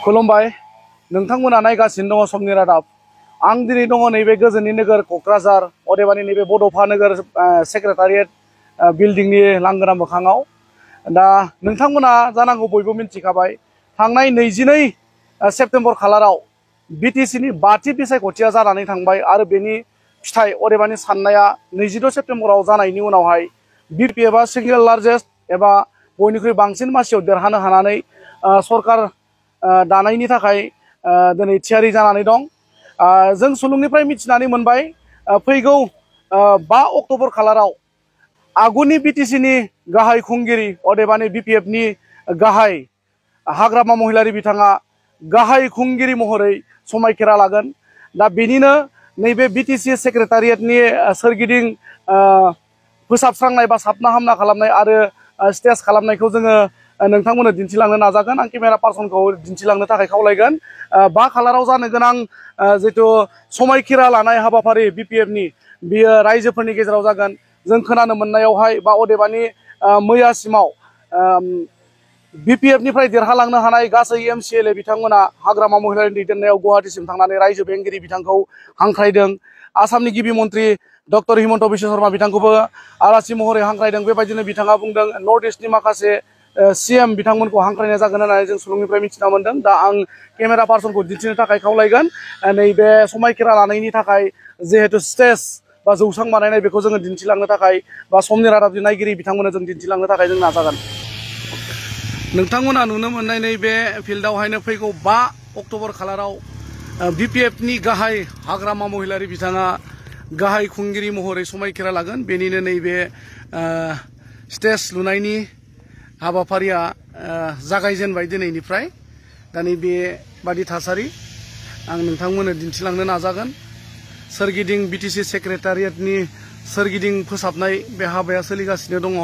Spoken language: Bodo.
खुलुमबाय नोंथांमोना नायगासिनो दङ समनि रादाब। आं दिनै दङ नैबे गोजोननि नोगोर क'क्राझार अदेबानि नैबे बड'फा नोगोर सेक्रेटारियेट बिल्डिंनि लांगोना मोखाङाव। दा नोंथांमोना जानांगौ बयबो मिन्थिखाबाय थांनाय 22 सेप्तेम्बर खालाराव बिटिसिनि 5थि बिसायख'थिया जानानै थांबाय आरो बेनि फिथाइ अदेबानि साननाया 22 सेप्तेम्बराव जानायनि उनावहाय बिपिएफआ सिंगल लार्जेस्ट एबा बयनिख्रुइ बांसिन मासियाव देरहानो हानानै सरकार दानायनि थाखाय दिनै थियारि जानानै दं। जों सुलुंनिफ्राय मिथिनानै मोनबाय फैगौ 5 अक्ट'बर खालाराव आगुनि बिटिसिनि गाहाय खुंगिरि अदेबानि बिपिएफनि गाहाय हाग्रामा महिलारि बिथाङा गाहाय खुंगिरि महरै समायखिरा लागोन। दा बेनिनो नैबे बिटिसि सेक्रेटारियेटनि सोरगिदिं फोसाबस्रांनाय बा साबना हामना खालामनाय आरो स्टेज खालामनायखौ जोङो नोंथांमोननो दिन्थिलांनो नाजागोन। आं केमेरा पार्सनखौ दिन्थिलांनो थाखाय खावलायगोन। 5 खालाराव जानो गोनां जिथु समायखिरा लानाय हाबाफारि बिपिएफनि बियो रायजोफोरनि गेजेराव जागोन। जों खोनानो मोननायावहाय बा अदेबानि मैयासिमाव बिपिएफनिफ्राय देरहालांनो हानाय गासै एमसिएलए बिथांमोना हाग्रामा महिलारिनि दैदेननायाव गुवाहाटीसिम थांनानै रायजो बेंगिरि बिथांखौ हांख्रायदों। आसामनि गिबि मन्त्रि डक्टर हिमन्त बिश्व शर्मा बिथांखौबो आलासि महरै हांख्रायदों। बेबायदिनो बिथाङा बुंदों नर्थ इस्टनि माखासे सीएम बिथांमोनखौ हांख्रायनाय जागोन होननानै जों सुलुंनिफ्राय मिथिना मोनदों। दा आं केमेरा पार्सनखौ दिन्थिनो थाखाय खावलायगोन। नैबे समायखिरा लानायनि थाखाय जिहेतु स्टेज बा जौसां बानायनाय बेखौ जोङो दिन्थिलांनो थाखाय बा समनि रादाब नायगिरि बिथांमोननो जों दिन्थिलांनो थाखाय जों नाजागोन। नोंथांमोना नुनो मोननाय नैबे फिल्डआवहायनो फैगौ 5 अक्ट'बर खालाराव बिपिएफनि गाहाय हाग्रामा महिलारि बिथाङा गाहाय खुंगिरि महरै समायखिरा लागोन। बेनिनो नैबे स्टेज लुनायनि हाबाफारिया जागायजेनबाय दिनैनिफ्राय। दा नैबेबादि थासारि आं नोंथांमोननो दिन्थिलांनो नाजागोन। सोरगिदिं बिटिसि सेक्रेटारियेटनि सोरगिदिं फोसाबनाय बे हाबाया सोलिगासिनो दङ।